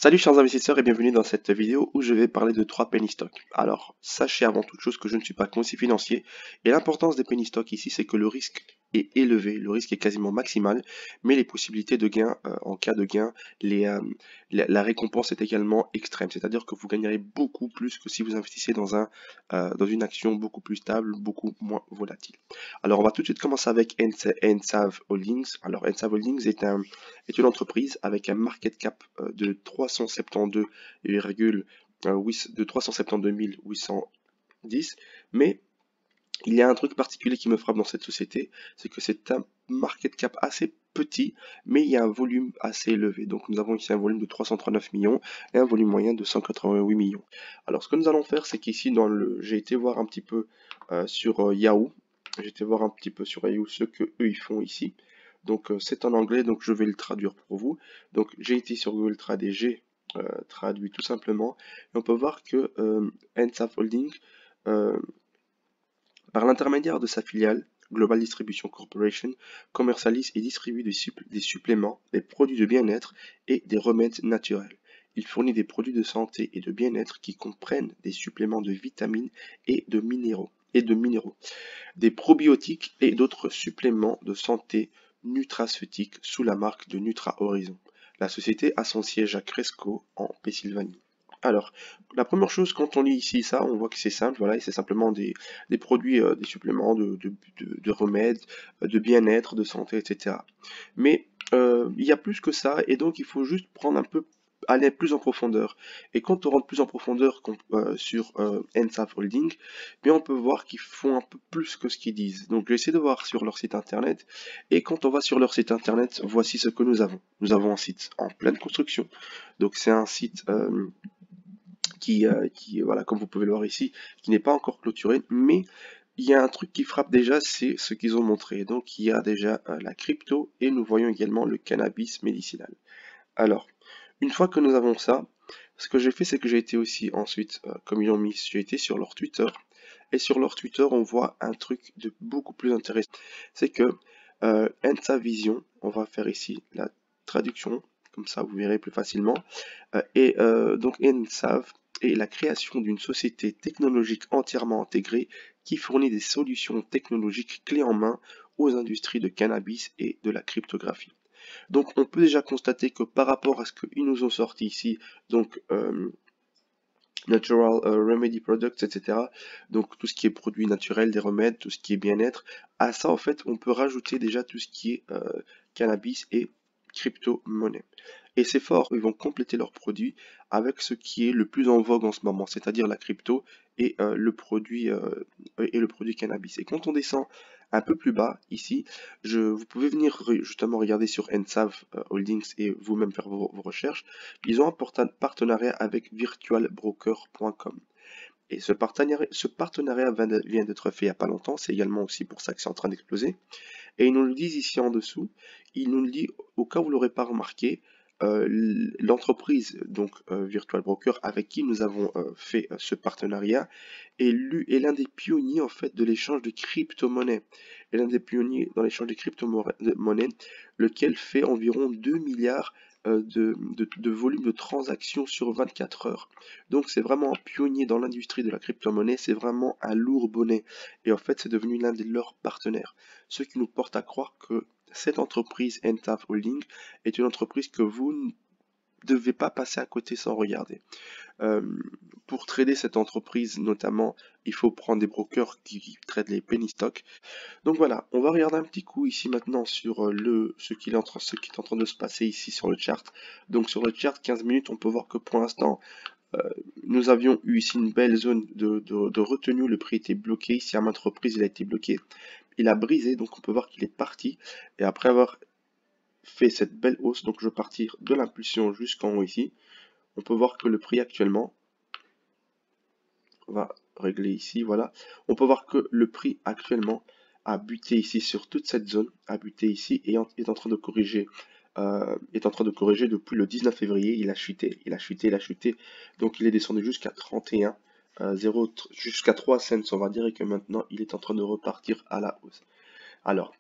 Salut chers investisseurs et bienvenue dans cette vidéo où je vais parler de 3 penny stocks. Alors, sachez avant toute chose que je ne suis pas conseiller financier et l'importance des penny stocks ici c'est que le risque est élevé, le risque est quasiment maximal, mais les possibilités de gain, en cas de gain, la récompense est également extrême, c'est-à-dire que vous gagnerez beaucoup plus que si vous investissez dans une action beaucoup plus stable, beaucoup moins volatile. Alors on va tout de suite commencer avec Ensav Holdings. Alors Ensav Holdings est une entreprise avec un market cap de 372 810, mais il y a un truc particulier qui me frappe dans cette société, c'est que c'est un market cap assez petit, mais il y a un volume assez élevé. Donc nous avons ici un volume de 339 millions et un volume moyen de 188 millions. Alors ce que nous allons faire, c'est qu'ici j'ai été voir un petit peu sur Yahoo. J'ai été voir un petit peu sur Yahoo ce que eux ils font ici. Donc c'est en anglais, donc je vais le traduire pour vous. Donc j'ai été sur Google Trad et j'ai traduit tout simplement. Et on peut voir que NSAF Holding, euh, par l'intermédiaire de sa filiale, Global Distribution Corporation, commercialise et distribue des suppléments, des produits de bien-être et des remèdes naturels. Il fournit des produits de santé et de bien-être qui comprennent des suppléments de vitamines et de minéraux, des probiotiques et d'autres suppléments de santé nutraceutiques sous la marque de Nutra Horizon. La société a son siège à Cresco, en Pennsylvanie. Alors, la première chose, quand on lit ici ça, on voit que c'est simple, voilà, et c'est simplement des produits, des suppléments, de remèdes, de bien-être, de santé, etc. Mais il y a plus que ça, et donc il faut juste prendre un peu, aller plus en profondeur. Et quand on rentre plus en profondeur sur NSAF Holding, mais on peut voir qu'ils font un peu plus que ce qu'ils disent. Donc j'essaie de voir sur leur site internet, et quand on va sur leur site internet, voici ce que nous avons. Nous avons un site en pleine construction. Donc c'est un site voilà, comme vous pouvez le voir ici, qui n'est pas encore clôturé, mais il y a un truc qui frappe déjà, c'est ce qu'ils ont montré. Donc il y a déjà la crypto et nous voyons également le cannabis médicinal. Alors, une fois que nous avons ça, ce que j'ai fait, c'est que j'ai été aussi ensuite, comme ils l'ont mis, j'ai été sur leur Twitter. Et sur leur Twitter, on voit un truc de beaucoup plus intéressant. C'est que Ensa Vision, on va faire ici la traduction, comme ça vous verrez plus facilement. Donc Ensav est la création d'une société technologique entièrement intégrée qui fournit des solutions technologiques clés en main aux industries de cannabis et de la cryptographie. Donc on peut déjà constater que par rapport à ce qu'ils nous ont sorti ici, donc Natural Remedy Products, etc. Donc tout ce qui est produits naturels, des remèdes, tout ce qui est bien-être, à ça en fait on peut rajouter déjà tout ce qui est cannabis et crypto-monnaie. Et c'est fort, ils vont compléter leurs produits avec ce qui est le plus en vogue en ce moment, c'est-à-dire la crypto et le produit cannabis. Et quand on descend un peu plus bas ici, vous pouvez venir justement regarder sur NSAV Holdings et vous-même faire vos recherches. Ils ont un partenariat avec virtualbroker.com. Et ce partenariat vient d'être fait il n'y a pas longtemps, c'est également aussi pour ça que c'est en train d'exploser. Et ils nous le disent ici en dessous, ils nous le disent, au cas où vous ne l'aurez pas remarqué, l'entreprise, donc Virtual Broker, avec qui nous avons fait ce partenariat, est l'un des pionniers en fait de l'échange de crypto-monnaies. Et l'un des pionniers dans l'échange de crypto-monnaies, lequel fait environ 2 milliards de volume de transactions sur 24 heures. Donc c'est vraiment un pionnier dans l'industrie de la crypto-monnaie, c'est vraiment un lourd bonnet. Et en fait c'est devenu l'un de leurs partenaires. Ce qui nous porte à croire que cette entreprise NTAF Holding est une entreprise que vous ne devez pas passer à côté sans regarder. Euh, pour trader cette entreprise, notamment, il faut prendre des brokers qui traitent les penny stocks. Donc voilà, on va regarder un petit coup ici maintenant sur ce qui est en train de se passer ici sur le chart. Donc sur le chart 15 minutes, on peut voir que pour l'instant, nous avions eu ici une belle zone de retenue, le prix était bloqué, ici à maintes reprises il a été bloqué, il a brisé, donc on peut voir qu'il est parti, et après avoir fait cette belle hausse, donc je vais partir de l'impulsion jusqu'en haut ici, on peut voir que le prix actuellement, on va régler ici, voilà, on peut voir que le prix actuellement a buté ici sur toute cette zone, a buté ici, et est en train de corriger depuis le 19 février, il a chuté, il a chuté, il a chuté, donc il est descendu jusqu'à 31, 0, jusqu'à 3 cents on va dire, et que maintenant il est en train de repartir à la hausse. Alors,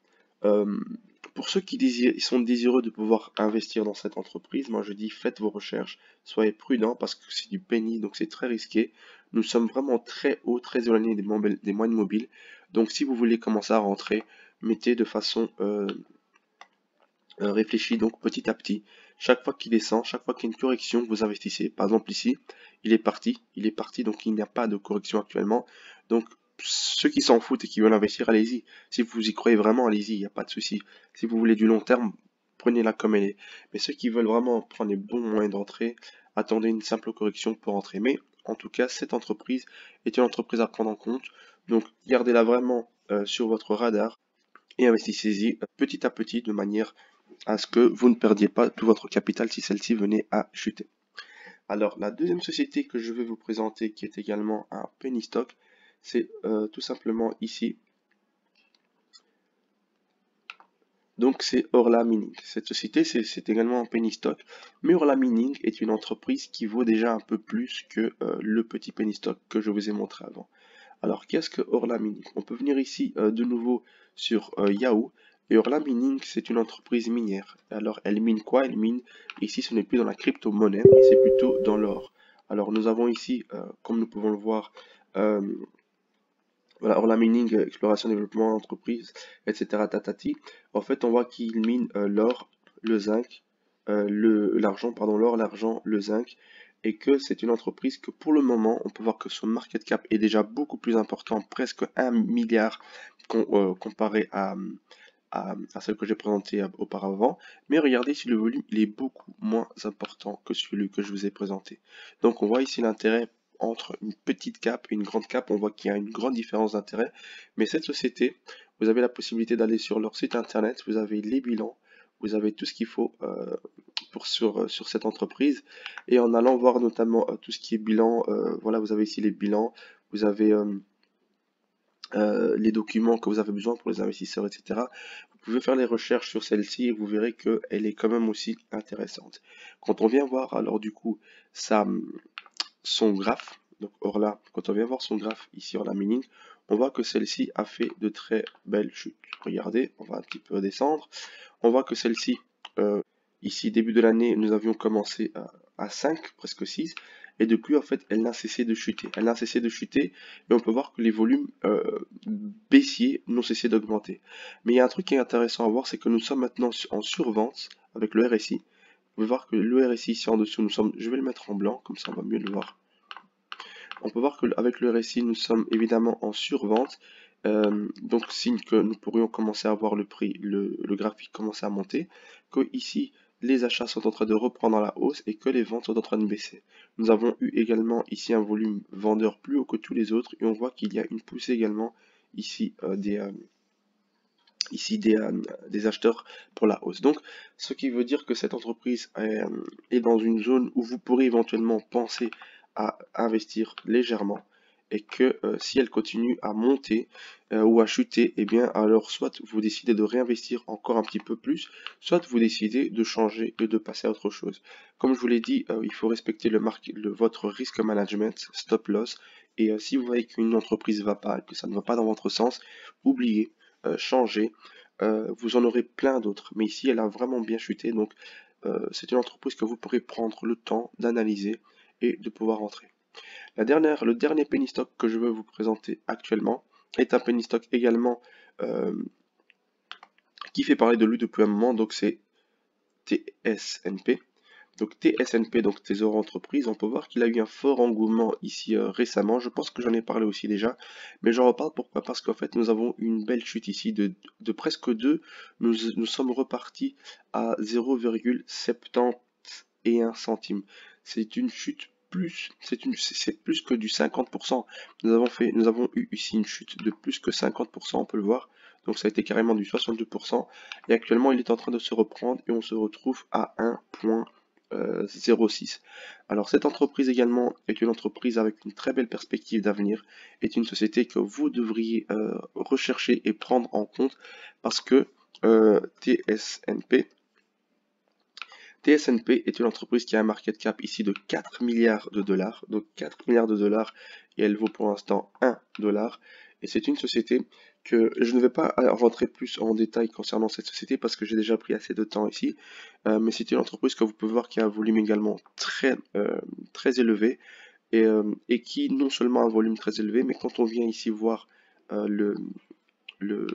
euh, Pour ceux qui ils sont désireux de pouvoir investir dans cette entreprise, moi je dis faites vos recherches, soyez prudents parce que c'est du penny, donc c'est très risqué. Nous sommes vraiment très haut, très éloignés des moyennes mobiles. Donc si vous voulez commencer à rentrer, mettez de façon réfléchie, donc petit à petit. Chaque fois qu'il descend, chaque fois qu'il y a une correction, vous investissez. Par exemple ici, il est parti, donc il n'y a pas de correction actuellement. Donc ceux qui s'en foutent et qui veulent investir, allez-y. Si vous y croyez vraiment, allez-y, il n'y a pas de souci. Si vous voulez du long terme, prenez-la comme elle est. Mais ceux qui veulent vraiment prendre les bons moyens d'entrée, attendez une simple correction pour entrer. Mais en tout cas, cette entreprise est une entreprise à prendre en compte. Donc gardez-la vraiment sur votre radar et investissez-y petit à petit de manière à ce que vous ne perdiez pas tout votre capital si celle-ci venait à chuter. Alors, la deuxième société que je vais vous présenter, qui est également un penny stock, c'est tout simplement ici. Donc, c'est Orla Mining. Cette société, c'est également un penny stock, mais Orla Mining est une entreprise qui vaut déjà un peu plus que le petit penny stock que je vous ai montré avant. Alors, qu'est-ce que Orla Mining? On peut venir ici de nouveau sur Yahoo. Et Orla Mining, c'est une entreprise minière. Alors, elle mine quoi? Elle mine, ici, ce n'est plus dans la crypto-monnaie, mais c'est plutôt dans l'or. Alors, nous avons ici, comme nous pouvons le voir, euh, voilà, Orla Mining, exploration, développement, entreprise, etc. Tatati. En fait, on voit qu'il mine l'or, le zinc, l'argent, pardon, l'or, l'argent, le zinc, et que c'est une entreprise que pour le moment, on peut voir que son market cap est déjà beaucoup plus important, presque 1 milliard comparé à celle que j'ai présentée auparavant. Mais regardez si le volume il est beaucoup moins important que celui que je vous ai présenté. Donc on voit ici l'intérêt entre une petite cap et une grande cap, on voit qu'il y a une grande différence d'intérêt. Mais cette société, vous avez la possibilité d'aller sur leur site internet, vous avez les bilans, vous avez tout ce qu'il faut sur cette entreprise. Et en allant voir notamment tout ce qui est bilan, voilà, vous avez ici les bilans, vous avez les documents que vous avez besoin pour les investisseurs, etc. Vous pouvez faire les recherches sur celle-ci et vous verrez qu'elle est quand même aussi intéressante. Quand on vient voir alors du coup son graphe, donc Orla, quand on vient voir son graphe ici Orla Mining, on voit que celle-ci a fait de très belles chutes. Regardez, on va un petit peu descendre. On voit que celle-ci, ici début de l'année, nous avions commencé à 5, presque 6. Et depuis, en fait, elle n'a cessé de chuter. Elle n'a cessé de chuter et on peut voir que les volumes baissiers n'ont cessé d'augmenter. Mais il y a un truc qui est intéressant à voir, c'est que nous sommes maintenant en survente avec le RSI. Vous pouvez voir que le RSI ici en dessous, nous sommes, je vais le mettre en blanc, comme ça on va mieux le voir. On peut voir qu'avec le RSI, nous sommes évidemment en survente. Donc signe que nous pourrions commencer à voir le prix, le graphique commencer à monter. Que ici, les achats sont en train de reprendre à la hausse et que les ventes sont en train de baisser. Nous avons eu également ici un volume vendeur plus haut que tous les autres et on voit qu'il y a une poussée également ici des acheteurs pour la hausse. Donc, ce qui veut dire que cette entreprise est dans une zone où vous pourrez éventuellement penser à investir légèrement et que si elle continue à monter ou à chuter, eh bien alors soit vous décidez de réinvestir encore un petit peu plus, soit vous décidez de changer et de passer à autre chose. Comme je vous l'ai dit, il faut respecter votre risque management, stop loss, et si vous voyez qu'une entreprise ne va pas, que ça ne va pas dans votre sens, oubliez, changez, vous en aurez plein d'autres. Mais ici, elle a vraiment bien chuté, donc c'est une entreprise que vous pourrez prendre le temps d'analyser et de pouvoir entrer. Le dernier penny stock que je veux vous présenter actuellement est un penny stock également qui fait parler de lui depuis un moment, donc c'est TSNP. Donc TSNP, donc Trésor Entreprise, on peut voir qu'il a eu un fort engouement ici récemment. Je pense que j'en ai parlé aussi déjà, mais j'en reparle pourquoi? Parce qu'en fait nous avons une belle chute ici de presque 2. Nous sommes repartis à 0,71 centimes. C'est une chute plus, c'est plus que du 50%. Nous avons eu ici une chute de plus que 50%, on peut le voir. Donc ça a été carrément du 62%. Et actuellement il est en train de se reprendre et on se retrouve à 1,06. Alors cette entreprise également est une entreprise avec une très belle perspective d'avenir, est une société que vous devriez rechercher et prendre en compte parce que TSNP est une entreprise qui a un market cap ici de 4 milliards de dollars, donc 4 milliards de dollars et elle vaut pour l'instant 1 dollar. Et c'est une société que je ne vais pas rentrer plus en détail concernant cette société parce que j'ai déjà pris assez de temps ici. Mais c'est une entreprise que vous pouvez voir qui a un volume également très élevé et qui non seulement a un volume très élevé, mais quand on vient ici voir euh, le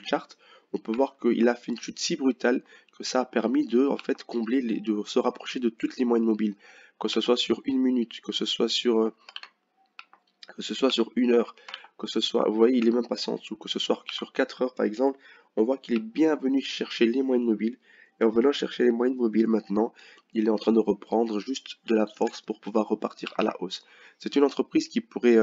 chart, on peut voir qu'il a fait une chute si brutale que ça a permis de en fait combler de se rapprocher de toutes les moyennes mobiles, que ce soit sur une minute, que ce soit sur une heure, que ce soit, vous voyez, il est même passé en dessous, que ce soit sur 4 heures par exemple, on voit qu'il est bien venu chercher les moyennes mobiles. Et en venant chercher les moyennes mobiles maintenant, il est en train de reprendre juste de la force pour pouvoir repartir à la hausse. C'est une entreprise qui pourrait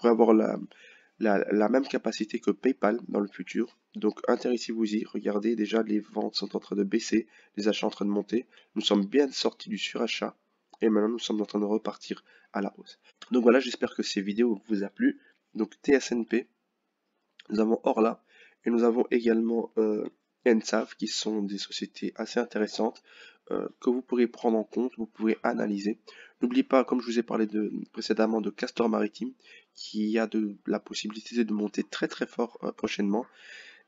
avoir la même capacité que PayPal dans le futur. Donc intéressez-vous-y, regardez déjà les ventes sont en train de baisser, les achats en train de monter. Nous sommes bien sortis du surachat et maintenant nous sommes en train de repartir à la hausse. Donc voilà, j'espère que ces vidéos vous a plu. Donc TSNP, nous avons Orla et nous avons également Ensav qui sont des sociétés assez intéressantes que vous pourrez prendre en compte, vous pourrez analyser. N'oubliez pas, comme je vous ai parlé précédemment, de Castor Maritime qui a la possibilité de monter très très fort prochainement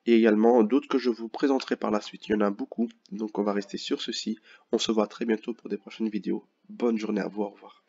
et également d'autres que je vous présenterai par la suite. Il y en a beaucoup, donc on va rester sur ceci. On se voit très bientôt pour des prochaines vidéos. Bonne journée à vous, au revoir.